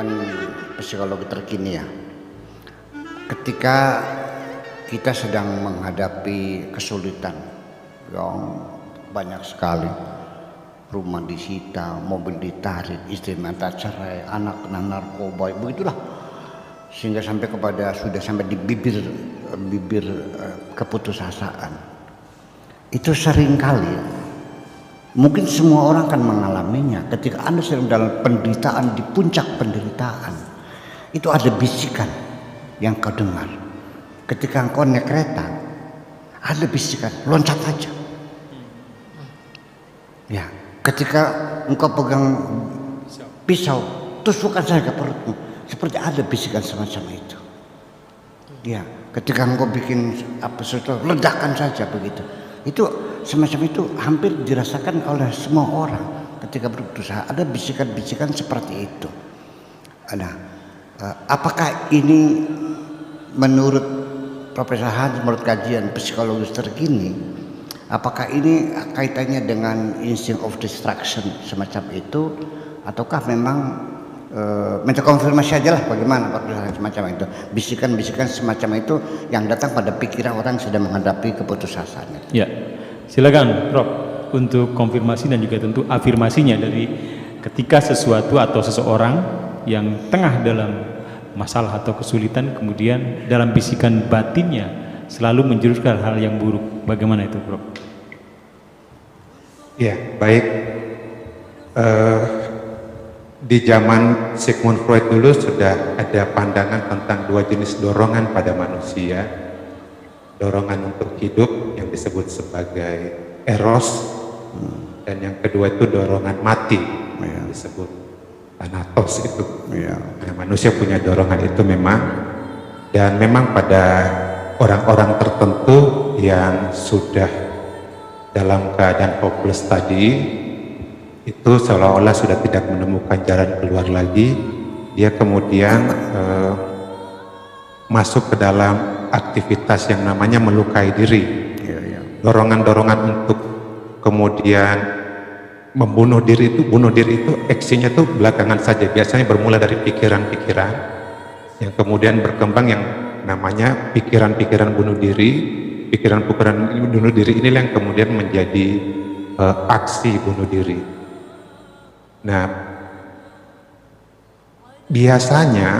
kajian psikologi terkini ya. Ketika kita sedang menghadapi kesulitan yang banyak sekali, rumah disita, mobil ditarik, istri minta cerai, anak kena narkoba, begitulah, sehingga sampai kepada sudah sampai di bibir keputusasaan. Itu seringkali mungkin semua orang akan mengalaminya. Ketika Anda sedang dalam penderitaan, di puncak penderitaan, itu ada bisikan yang kau dengar. Ketika engkau naik kereta, ada bisikan, loncat aja. Ya, ketika engkau pegang pisau, tusukkan saja ke perutmu. Seperti ada bisikan semacam itu. Ya, ketika engkau bikin apa sesuatu, ledakan saja begitu. Itu semacam itu hampir dirasakan oleh semua orang ketika berusaha. Ada bisikan-bisikan seperti itu. Nah, apakah ini menurut Profesor Hans, menurut kajian psikologis terkini, apakah ini kaitannya dengan instinct of destruction semacam itu, ataukah memang minta konfirmasi aja lah bagaimana semacam itu, bisikan-bisikan semacam itu yang datang pada pikiran orang yang sedang menghadapi keputusasaan. Ya, silakan Prof untuk konfirmasi dan juga tentu afirmasinya dari ketika sesuatu atau seseorang yang tengah dalam masalah atau kesulitan kemudian dalam bisikan batinnya selalu menjuruskan hal yang buruk. Bagaimana itu, Prof? Ya, baik. Di zaman Sigmund Freud dulu sudah ada pandangan tentang dua jenis dorongan pada manusia. Dorongan untuk hidup yang disebut sebagai eros, dan yang kedua itu dorongan mati yang disebut thanatos itu. Nah, manusia punya dorongan itu memang, dan memang pada orang-orang tertentu yang sudah dalam keadaan hopeless tadi, itu seolah-olah sudah tidak menemukan jalan keluar lagi, dia kemudian masuk ke dalam aktivitas yang namanya melukai diri. Dorongan-dorongan untuk kemudian membunuh diri itu, bunuh diri itu aksinya itu belakangan saja, biasanya bermula dari pikiran-pikiran yang kemudian berkembang yang namanya pikiran-pikiran bunuh diri. Pikiran-pikiran bunuh diri inilah yang kemudian menjadi aksi bunuh diri. Nah, biasanya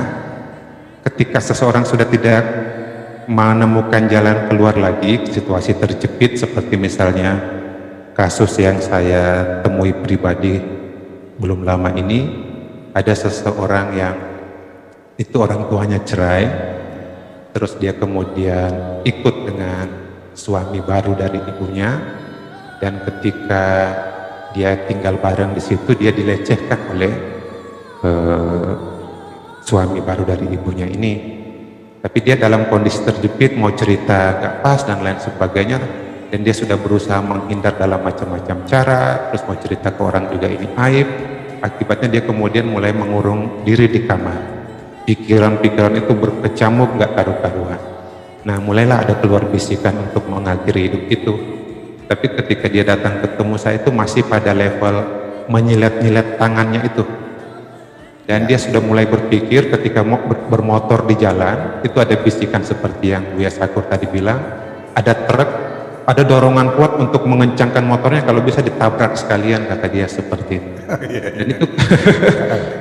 ketika seseorang sudah tidak menemukan jalan keluar lagi, situasi terjepit seperti misalnya kasus yang saya temui pribadi belum lama ini, ada seseorang yang itu orang tuanya cerai, terus dia kemudian ikut dengan suami baru dari ibunya, dan ketika dia tinggal bareng di situ dia dilecehkan oleh suami baru dari ibunya ini. Tapi dia dalam kondisi terjepit, mau cerita gak pas dan lain sebagainya, dan dia sudah berusaha menghindar dalam macam-macam cara, terus mau cerita ke orang juga ini aib. Akibatnya dia kemudian mulai mengurung diri di kamar. Pikiran-pikiran itu berkecamuk gak karu-karuan. Nah, mulailah ada keluar bisikan untuk mengakhiri hidup itu. Tapi ketika dia datang ketemu saya itu masih pada level menyilet-nyilet tangannya itu. Dan dia sudah mulai berpikir ketika mau bermotor di jalan, itu ada bisikan seperti yang Buya Sakur tadi bilang, ada truk, ada dorongan kuat untuk mengencangkan motornya, kalau bisa ditabrak sekalian, kata dia seperti itu. Dan itu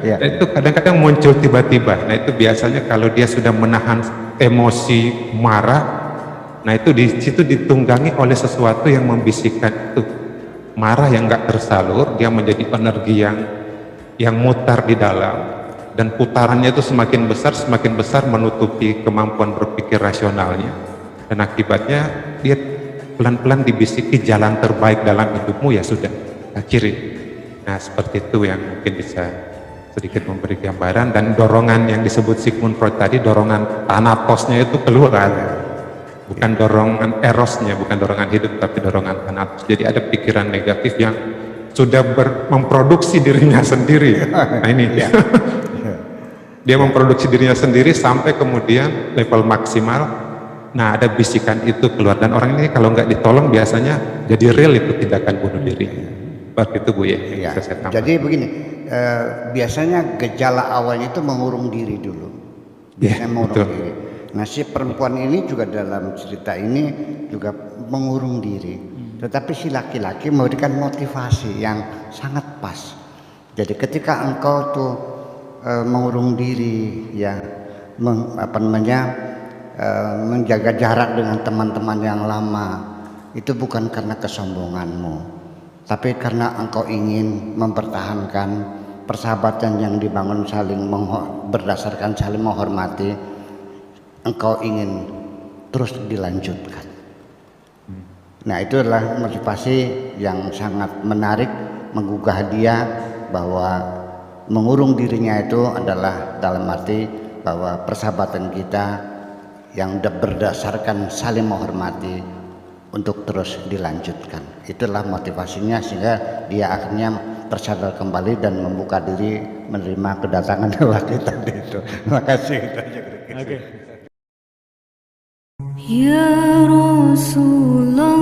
dan itu kadang-kadang muncul tiba-tiba. Nah, itu biasanya kalau dia sudah menahan emosi marah, nah itu di situ ditunggangi oleh sesuatu yang membisikkan itu. Marah yang nggak tersalur, dia menjadi energi yang mutar di dalam, dan putarannya itu semakin besar menutupi kemampuan berpikir rasionalnya, dan akibatnya dia pelan-pelan dibisiki jalan terbaik dalam hidupmu, ya sudah, akhiri. Nah, seperti itu yang mungkin bisa sedikit memberi gambaran. Dan dorongan yang disebut Sigmund Freud tadi, dorongan thanatosnya itu keluar, bukan dorongan erosnya, bukan dorongan hidup, tapi dorongan thanatos. Jadi ada pikiran negatif yang sudah memproduksi dirinya sendiri. Nah ini dia memproduksi dirinya sendiri sampai kemudian level maksimal. Nah, ada bisikan itu keluar, dan orang ini kalau nggak ditolong biasanya jadi real itu tindakan bunuh diri. Seperti itu, Bu ya. Jadi begini, biasanya gejala awalnya itu mengurung diri dulu. Ya, Biasanya mengurung betul. diri. Nah si perempuan ini juga dalam cerita ini juga mengurung diri. Tetapi si laki-laki memberikan motivasi yang sangat pas. Jadi ketika engkau tuh mengurung diri, ya, menjaga jarak dengan teman-teman yang lama, itu bukan karena kesombonganmu, tapi karena engkau ingin mempertahankan persahabatan yang dibangun berdasarkan saling menghormati. Engkau ingin terus dilanjutkan. Nah itu adalah motivasi yang sangat menarik, menggugah dia bahwa mengurung dirinya itu adalah dalam arti bahwa persahabatan kita yang berdasarkan saling menghormati untuk terus dilanjutkan. Itulah motivasinya sehingga dia akhirnya tersadar kembali dan membuka diri menerima kedatangan lelaki tadi itu. Terima kasih. Oke. Ya Rasulullah